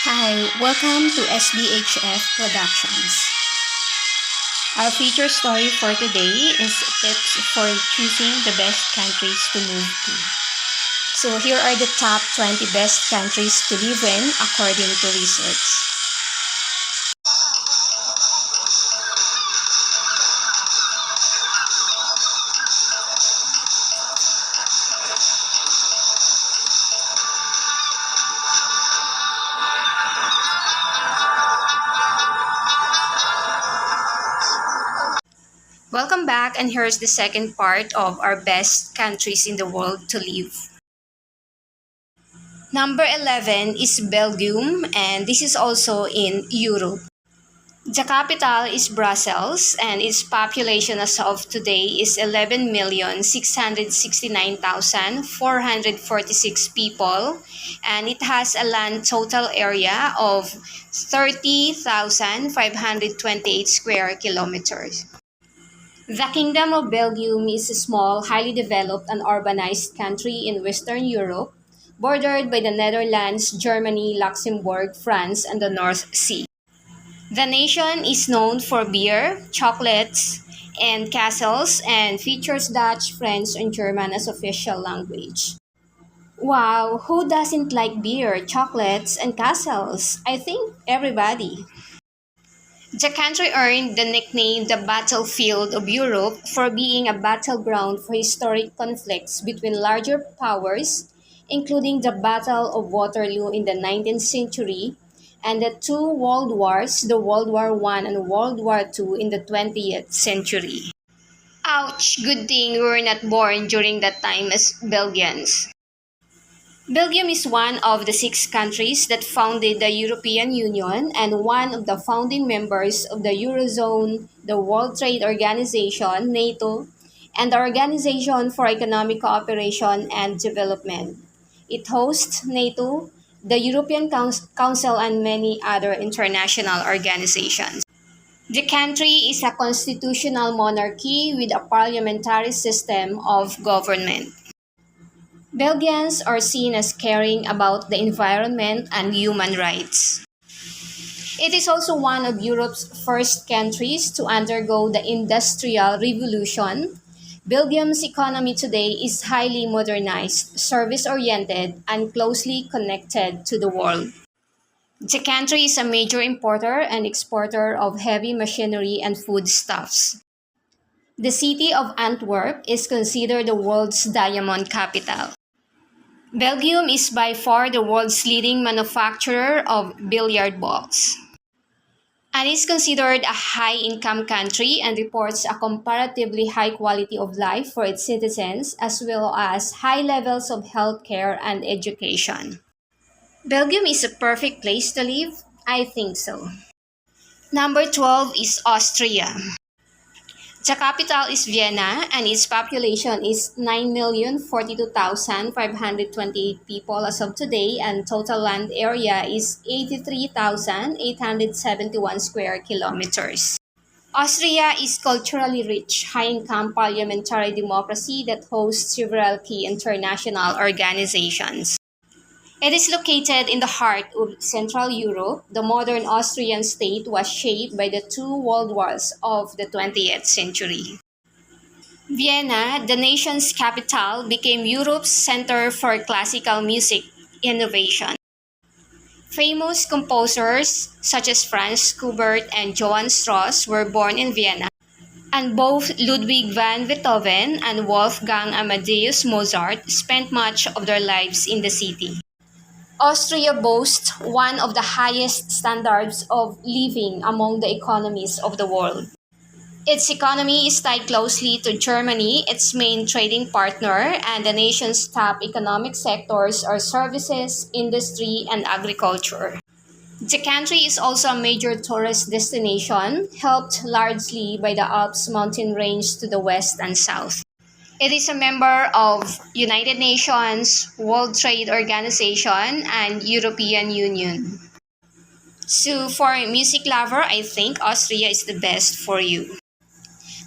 Hi, welcome to SBHF Productions. Our feature story for today is tips for choosing the best countries to move to. So here are the top 20 best countries to live in according to research. Welcome back, and here's the second part of our best countries in the world to live. Number 11 is Belgium, and this is also in Europe. The capital is Brussels, and its population as of today is 11,669,446 people, and it has a land total area of 30,528 square kilometers. The Kingdom of Belgium is a small, highly developed and urbanized country in Western Europe, bordered by the Netherlands, Germany, Luxembourg, France, and the North Sea. The nation is known for beer, chocolates, and castles, and features Dutch, French, and German as official language. Wow, who doesn't like beer, chocolates, and castles? I think everybody. The country earned the nickname the Battlefield of Europe for being a battleground for historic conflicts between larger powers, including the Battle of Waterloo in the 19th century and the two world wars, the World War I and World War II in the 20th century. Ouch, good thing we were not born during that time as Belgians. Belgium is one of the six countries that founded the European Union and one of the founding members of the Eurozone, the World Trade Organization, NATO, and the Organization for Economic Cooperation and Development. It hosts NATO, the European Council, and many other international organizations. The country is a constitutional monarchy with a parliamentary system of government. Belgians are seen as caring about the environment and human rights. It is also one of Europe's first countries to undergo the Industrial Revolution. Belgium's economy today is highly modernized, service-oriented, and closely connected to the world. The country is a major importer and exporter of heavy machinery and foodstuffs. The city of Antwerp is considered the world's diamond capital. Belgium is by far the world's leading manufacturer of billiard balls, and is considered a high-income country and reports a comparatively high quality of life for its citizens as well as high levels of healthcare and education. Belgium is a perfect place to live? I think so. Number 12 is Austria. The capital is Vienna, and its population is 9,042,528 people as of today, and total land area is 83,871 square kilometers. Austria is culturally rich, high-income parliamentary democracy that hosts several key international organizations. It is located in the heart of Central Europe. The modern Austrian state was shaped by the two world wars of the 20th century. Vienna, the nation's capital, became Europe's center for classical music innovation. Famous composers such as Franz Schubert and Johann Strauss were born in Vienna, and both Ludwig van Beethoven and Wolfgang Amadeus Mozart spent much of their lives in the city. Austria boasts one of the highest standards of living among the economies of the world. Its economy is tied closely to Germany, its main trading partner, and the nation's top economic sectors are services, industry, and agriculture. The country is also a major tourist destination, helped largely by the Alps mountain range to the west and south. It is a member of United Nations, World Trade Organization, and European Union. So for a music lover, I think Austria is the best for you.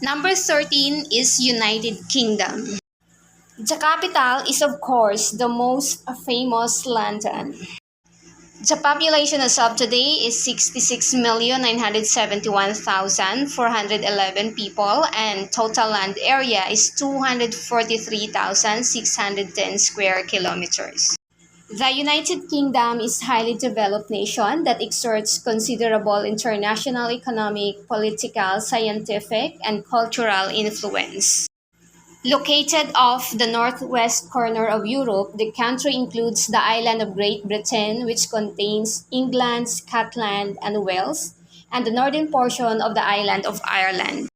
Number 13 is United Kingdom. The capital is of course the most famous London. The population as of today is 66,971,411 people, and total land area is 243,610 square kilometers. The United Kingdom is a highly developed nation that exerts considerable international economic, political, scientific, and cultural influence. Located off the northwest corner of Europe, the country includes the island of Great Britain, which contains England, Scotland, and Wales, and the northern portion of the island of Ireland.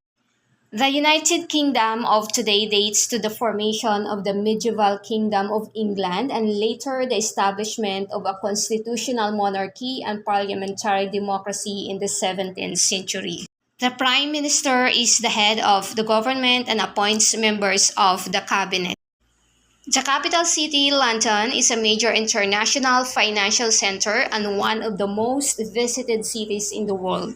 The United Kingdom of today dates to the formation of the medieval Kingdom of England and later the establishment of a constitutional monarchy and parliamentary democracy in the 17th century. The Prime Minister is the head of the government and appoints members of the cabinet. The capital city, London, is a major international financial center and one of the most visited cities in the world.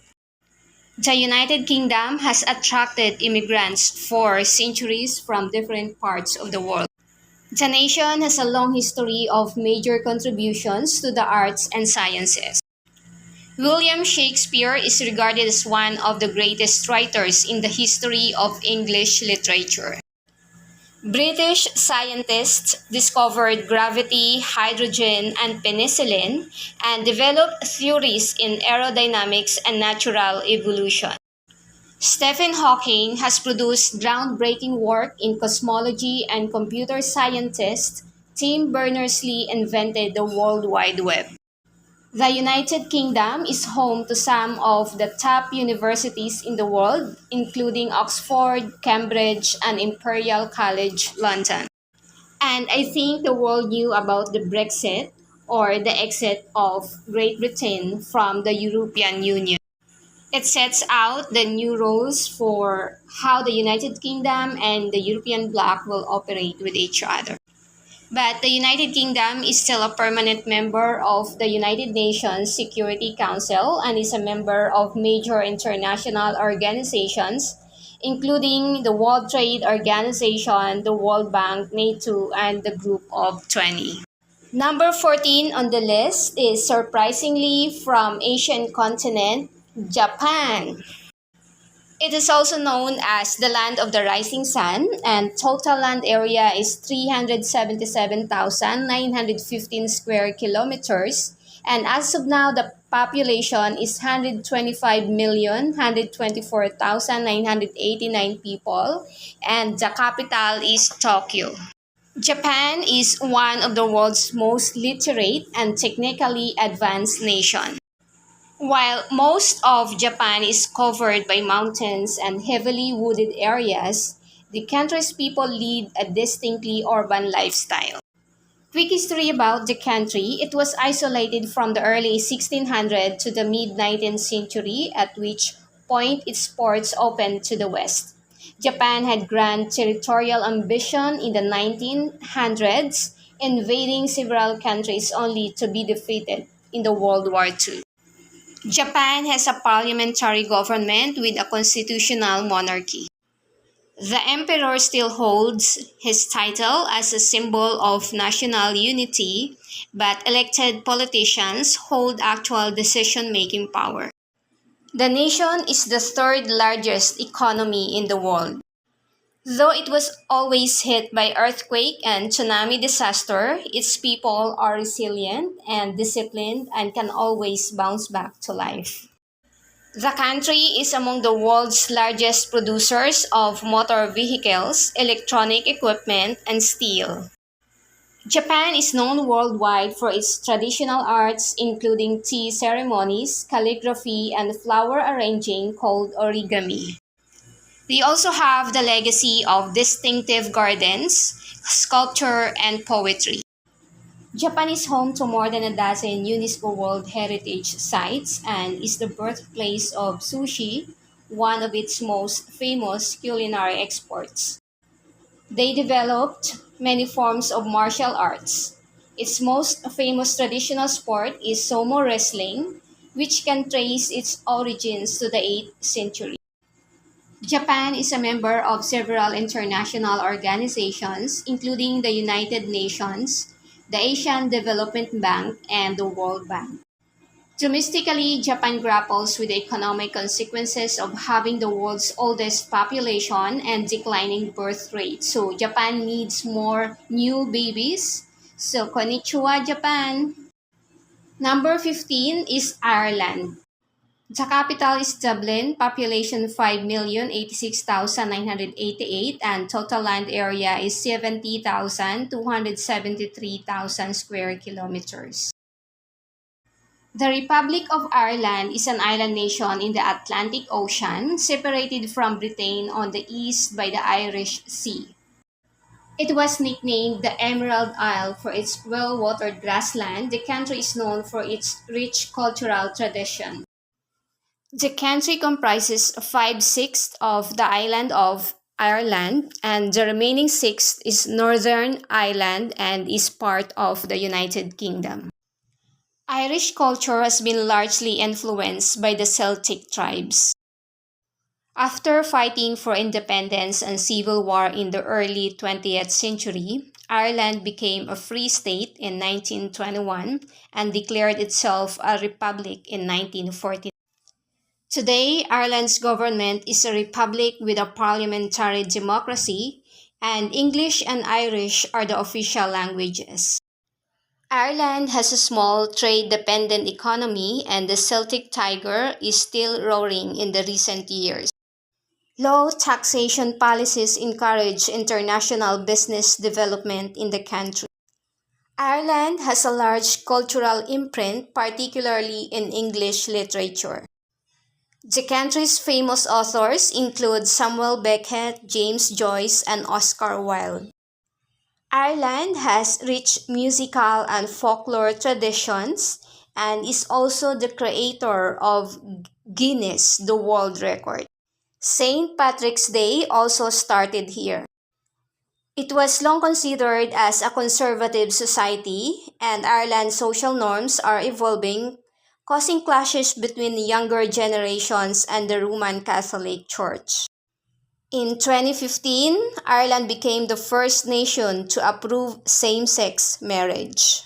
The United Kingdom has attracted immigrants for centuries from different parts of the world. The nation has a long history of major contributions to the arts and sciences. William Shakespeare is regarded as one of the greatest writers in the history of English literature. British scientists discovered gravity, hydrogen, and penicillin, and developed theories in aerodynamics and natural evolution. Stephen Hawking has produced groundbreaking work in cosmology, and computer scientist Tim Berners-Lee invented the World Wide Web. The United Kingdom is home to some of the top universities in the world, including Oxford, Cambridge, and Imperial College London. And I think the world knew about the Brexit, or the exit of Great Britain from the European Union. It sets out the new rules for how the United Kingdom and the European bloc will operate with each other. But the United Kingdom is still a permanent member of the United Nations Security Council and is a member of major international organizations, including the World Trade Organization, the World Bank, NATO, and the Group of 20. Number 14 on the list is surprisingly from Asian continent, Japan. It is also known as the Land of the Rising Sun, and total land area is 377,915 square kilometers. And as of now, the population is 125,124,989 people, and the capital is Tokyo. Japan is one of the world's most literate and technically advanced nations. While most of Japan is covered by mountains and heavily wooded areas, the country's people lead a distinctly urban lifestyle. Quick history about the country: it was isolated from the early 1600s to the mid-19th century, at which point its ports opened to the west. Japan had grand territorial ambition in the 1900s, invading several countries only to be defeated in the World War II. Japan has a parliamentary government with a constitutional monarchy. The emperor still holds his title as a symbol of national unity, but elected politicians hold actual decision-making power. The nation is the third largest economy in the world. Though it was always hit by earthquake and tsunami disaster, its people are resilient and disciplined and can always bounce back to life. The country is among the world's largest producers of motor vehicles, electronic equipment, and steel. Japan is known worldwide for its traditional arts, including tea ceremonies, calligraphy, and flower arranging called origami. They also have the legacy of distinctive gardens, sculpture, and poetry. Japan is home to more than a dozen UNESCO World Heritage Sites and is the birthplace of sushi, one of its most famous culinary exports. They developed many forms of martial arts. Its most famous traditional sport is sumo wrestling, which can trace its origins to the 8th century. Japan is a member of several international organizations, including the United Nations, the Asian Development Bank, and the World Bank. Domestically, Japan grapples with the economic consequences of having the world's oldest population and declining birth rate. So, Japan needs more new babies. So, konnichiwa, Japan. Number 15 is Ireland. The capital is Dublin, population 5,086,988, and total land area is 70,273,000 square kilometers. The Republic of Ireland is an island nation in the Atlantic Ocean, separated from Britain on the east by the Irish Sea. It was nicknamed the Emerald Isle for its well-watered grassland. The country is known for its rich cultural tradition. The country comprises 5/6 of the island of Ireland, and the remaining sixth is Northern Ireland and is part of the United Kingdom. Irish culture has been largely influenced by the Celtic tribes. After fighting for independence and civil war in the early 20th century, Ireland became a free state in 1921 and declared itself a republic in 1949. Today, Ireland's government is a republic with a parliamentary democracy, and English and Irish are the official languages. Ireland has a small trade-dependent economy, and the Celtic tiger is still roaring in the recent years. Low taxation policies encourage international business development in the country. Ireland has a large cultural imprint, particularly in English literature. The country's famous authors include Samuel Beckett, James Joyce, and Oscar Wilde. Ireland has rich musical and folklore traditions and is also the creator of Guinness, the World Record. St. Patrick's Day also started here. It was long considered as a conservative society, and Ireland's social norms are evolving, causing clashes between the younger generations and the Roman Catholic Church. In 2015, Ireland became the first nation to approve same-sex marriage.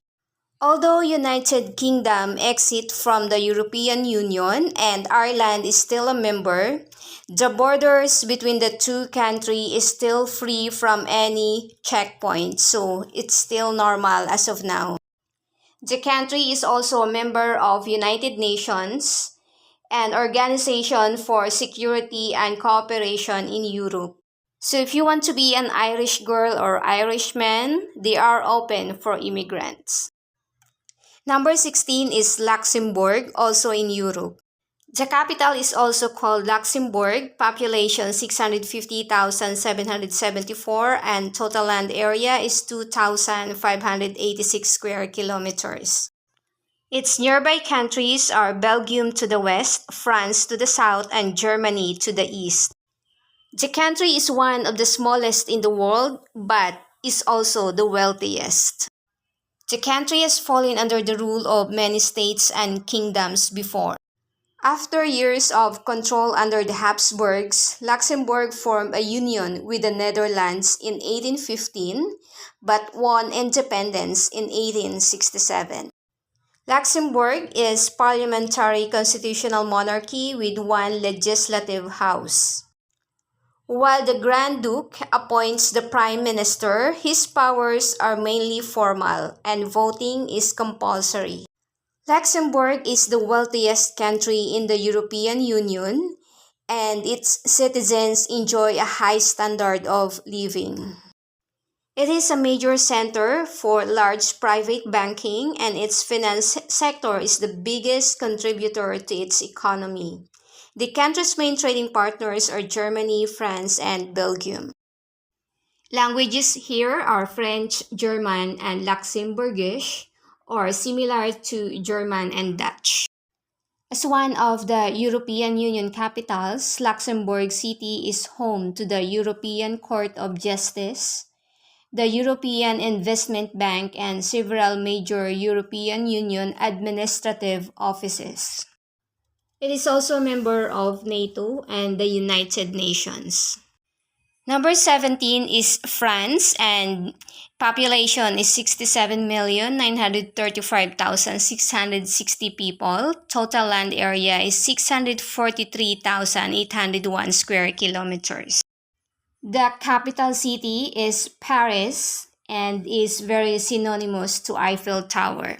Although United Kingdom exit from the European Union and Ireland is still a member, the borders between the two countries is still free from any checkpoint, so it's still normal as of now. The country is also a member of United Nations, an organization for security and cooperation in Europe. So if you want to be an Irish girl or Irishman, they are open for immigrants. Number 16 is Luxembourg, also in Europe. The capital is also called Luxembourg, population 650,774, and total land area is 2,586 square kilometers. Its nearby countries are Belgium to the west, France to the south, and Germany to the east. The country is one of the smallest in the world, but is also the wealthiest. The country has fallen under the rule of many states and kingdoms before. After years of control under the Habsburgs, Luxembourg formed a union with the Netherlands in 1815, but won independence in 1867. Luxembourg is parliamentary constitutional monarchy with one legislative house. While the Grand Duke appoints the Prime Minister, his powers are mainly formal and voting is compulsory. Luxembourg is the wealthiest country in the European Union, and its citizens enjoy a high standard of living. It is a major center for large private banking, and its finance sector is the biggest contributor to its economy. The country's main trading partners are Germany, France, and Belgium. Languages here are French, German, and Luxembourgish, or similar to German and Dutch. As one of the European Union capitals, Luxembourg City is home to the European Court of Justice, the European Investment Bank, and several major European Union administrative offices. It is also a member of NATO and the United Nations. Number 17 is France, and population is 67,935,660 people. Total land area is 643,801 square kilometers. The capital city is Paris and is very synonymous to Eiffel Tower.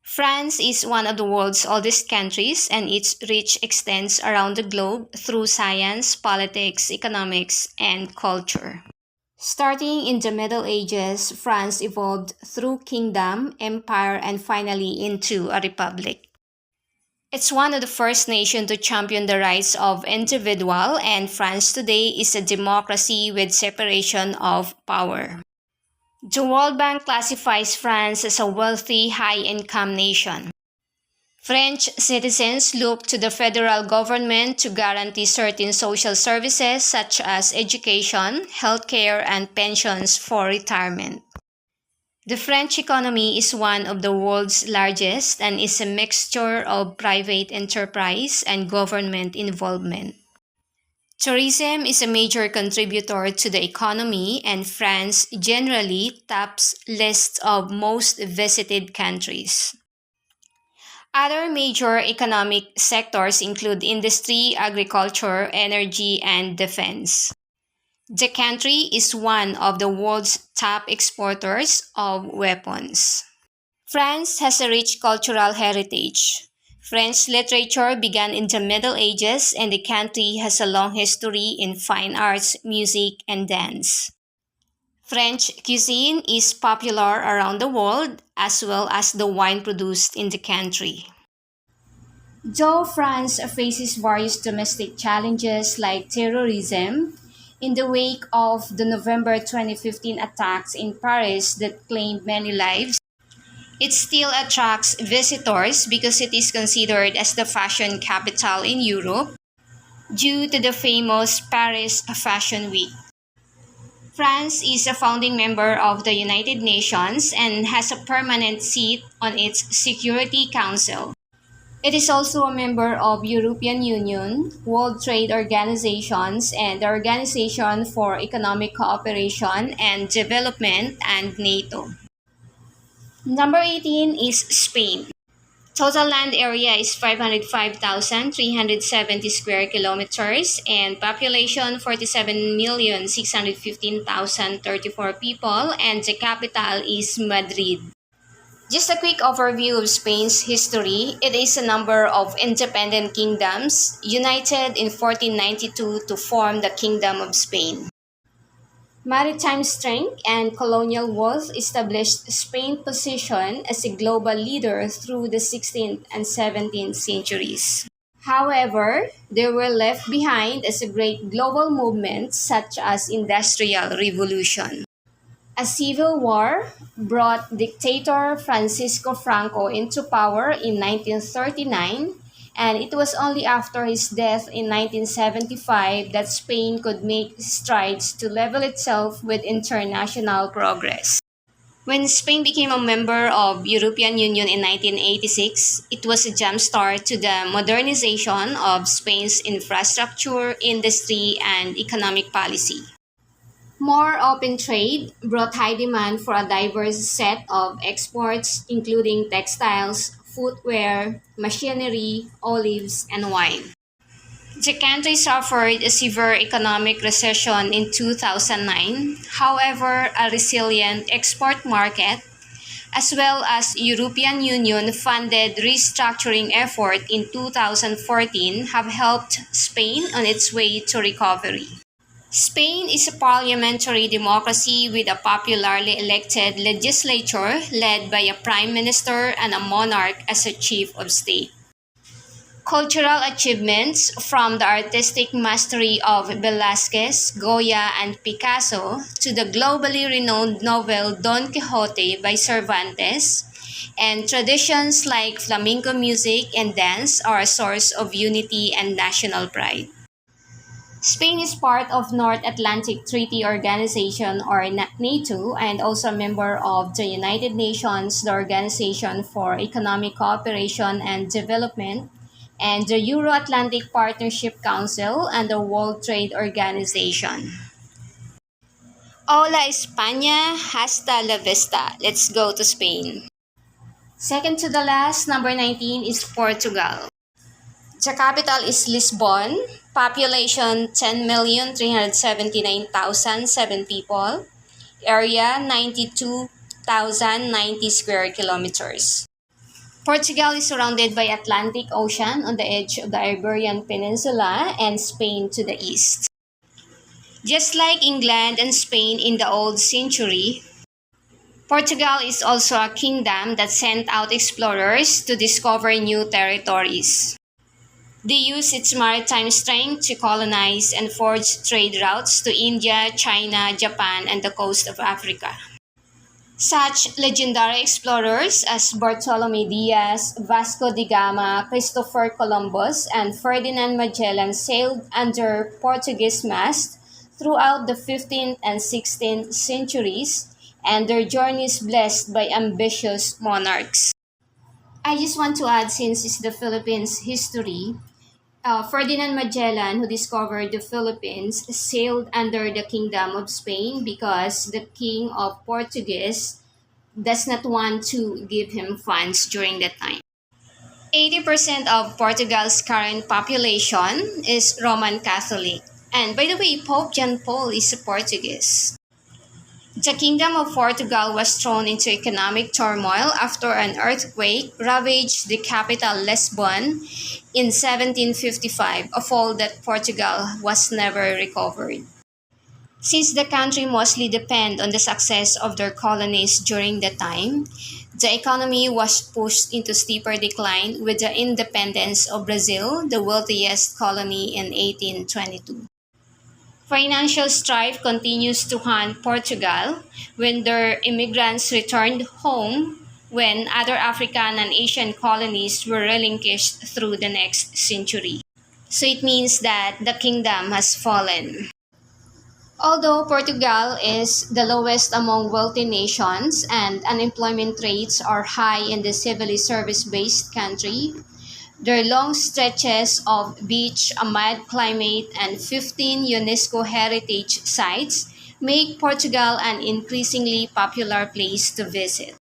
France is one of the world's oldest countries, and its reach extends around the globe through science, politics, economics, and culture. Starting in the Middle Ages, France evolved through kingdom, empire, and finally into a republic. It's one of the first nations to champion the rights of individual, and France today is a democracy with separation of power. The World Bank classifies France as a wealthy, high-income nation. French citizens look to the federal government to guarantee certain social services such as education, healthcare, and pensions for retirement. The French economy is one of the world's largest and is a mixture of private enterprise and government involvement. Tourism is a major contributor to the economy, and France generally tops lists of most visited countries. Other major economic sectors include industry, agriculture, energy, and defense. The country is one of the world's top exporters of weapons. France has a rich cultural heritage. French literature began in the Middle Ages, and the country has a long history in fine arts, music, and dance. French cuisine is popular around the world, as well as the wine produced in the country. Though France faces various domestic challenges like terrorism, in the wake of the November 2015 attacks in Paris that claimed many lives, it still attracts visitors because it is considered as the fashion capital in Europe due to the famous Paris Fashion Week. France is a founding member of the United Nations and has a permanent seat on its Security Council. It is also a member of European Union, World Trade Organizations, and the Organization for Economic Cooperation and Development, and NATO. Number 18 is Spain. Total land area is 505,370 square kilometers and population 47,615,034 people, and the capital is Madrid. Just a quick overview of Spain's history. It is a number of independent kingdoms united in 1492 to form the Kingdom of Spain. Maritime strength and colonial wealth established Spain's position as a global leader through the 16th and 17th centuries. However, they were left behind as a great global movement such as Industrial Revolution. A civil war brought dictator Francisco Franco into power in 1939, and it was only after his death in 1975 that Spain could make strides to level itself with international progress. When Spain became a member of European Union in 1986, it was a jumpstart to the modernization of Spain's infrastructure, industry, and economic policy. More open trade brought high demand for a diverse set of exports, including textiles, footwear, machinery, olives, and wine. The country suffered a severe economic recession in 2009. However, a resilient export market, as well as European Union funded restructuring effort in 2014, have helped Spain on its way to recovery. Spain is a parliamentary democracy with a popularly elected legislature led by a prime minister and a monarch as a chief of state. Cultural achievements, from the artistic mastery of Velázquez, Goya, and Picasso to the globally renowned novel Don Quixote by Cervantes, and traditions like flamenco music and dance are a source of unity and national pride. Spain is part of North Atlantic Treaty Organization, or NATO, and also a member of the United Nations, the Organization for Economic Cooperation and Development, and the Euro-Atlantic Partnership Council, and the World Trade Organization. Hola España, hasta la vista. Let's go to Spain. Second to the last, number 19 is Portugal. The capital is Lisbon. Population 10,379,007 people. Area 92,090 square kilometers. Portugal is surrounded by Atlantic Ocean on the edge of the Iberian Peninsula and Spain to the east. Just like England and Spain in the old century, Portugal is also a kingdom that sent out explorers to discover new territories. They used its maritime strength to colonize and forge trade routes to India, China, Japan, and the coast of Africa. Such legendary explorers as Bartolome Diaz, Vasco da Gama, Christopher Columbus, and Ferdinand Magellan sailed under Portuguese mast throughout the 15th and 16th centuries, and their journeys blessed by ambitious monarchs. I just want to add, since it's the Philippines history, Ferdinand Magellan, who discovered the Philippines, sailed under the Kingdom of Spain because the King of Portuguese does not want to give him funds during that time. 80% of Portugal's current population is Roman Catholic. And by the way, Pope John Paul is a Portuguese. The Kingdom of Portugal was thrown into economic turmoil after an earthquake ravaged the capital Lisbon in 1755, a fall that Portugal was never recovered. Since the country mostly depended on the success of their colonies during the time, the economy was pushed into steeper decline with the independence of Brazil, the wealthiest colony in 1822. Financial strife continues to haunt Portugal when their immigrants returned home when other African and Asian colonies were relinquished through the next century. So it means that the kingdom has fallen. Although Portugal is the lowest among wealthy nations and unemployment rates are high in the civilly service-based country, their long stretches of beach, a mild climate, and 15 UNESCO heritage sites make Portugal an increasingly popular place to visit.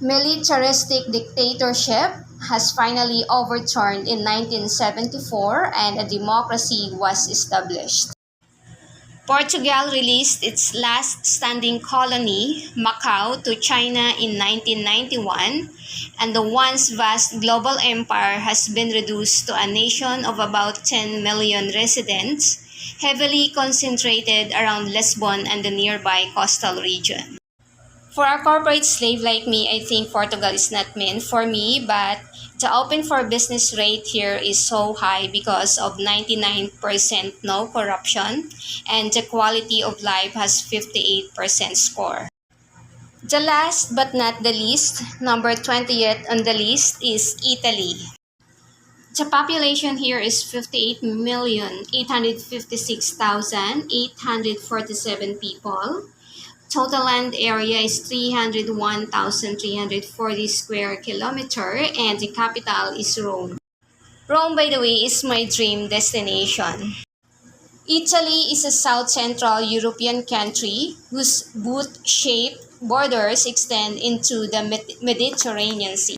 Militaristic dictatorship has finally overturned in 1974 and a democracy was established. Portugal released its last standing colony, Macau, to China in 1991, and the once vast global empire has been reduced to a nation of about 10 million residents, heavily concentrated around Lisbon and the nearby coastal region. For a corporate slave like me, I think Portugal is not meant for me, but the open for business rate here is so high because of 99% no corruption and the quality of life has 58% score. The last but not the least, number 20th on the list is Italy. The population here is 58,856,847 people. Total land area is 301,340 square kilometer and the capital is Rome. Rome, by the way, is my dream destination. Italy is a south central European country whose boot-shaped borders extend into the Mediterranean Sea.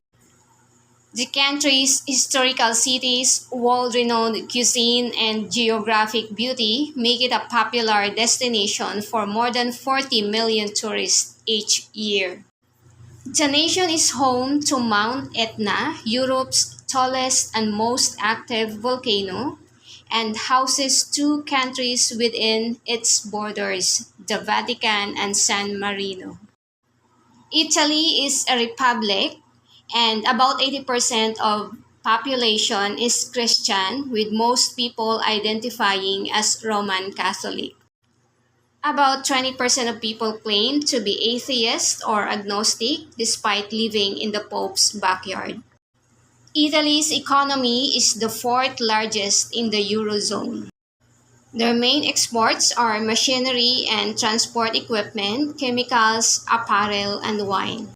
The country's historical cities, world-renowned cuisine, and geographic beauty make it a popular destination for more than 40 million tourists each year. The nation is home to Mount Etna, Europe's tallest and most active volcano, and houses two countries within its borders, the Vatican and San Marino. Italy is a republic and about 80% of population is Christian with most people identifying as Roman Catholic. About 20% of people claim to be atheist or agnostic despite living in the Pope's backyard. Italy's economy is the fourth largest in the Eurozone. Their main exports are machinery and transport equipment, chemicals, apparel, and wine.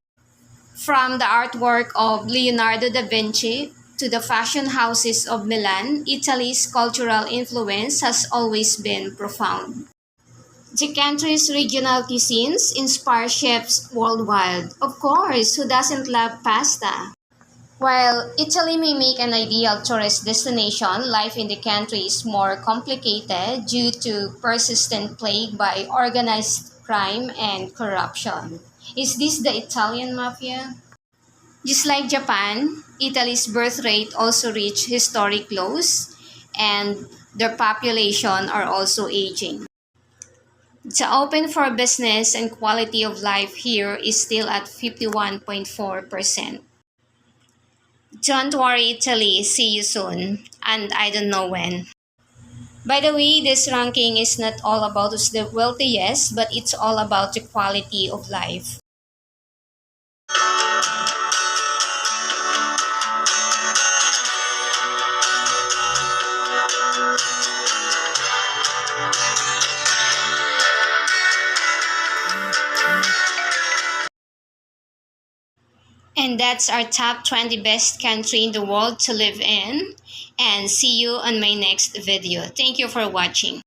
From the artwork of Leonardo da Vinci to the fashion houses of Milan, Italy's cultural influence has always been profound. The country's regional cuisines inspire chefs worldwide. Of course, who doesn't love pasta? While Italy may make an ideal tourist destination, life in the country is more complicated due to persistent plague by organized crime and corruption. Is this the Italian mafia? Just like Japan, Italy's birth rate also reached historic lows and their population are also aging. The open for business and quality of life here is still at 51.4%. Don't worry, Italy, see you soon, and I don't know when. By the way, this ranking is not all about who's the wealthiest, but it's all about the quality of life. And that's our top 20 best country in the world to live in. And see you on my next video. Thank you for watching.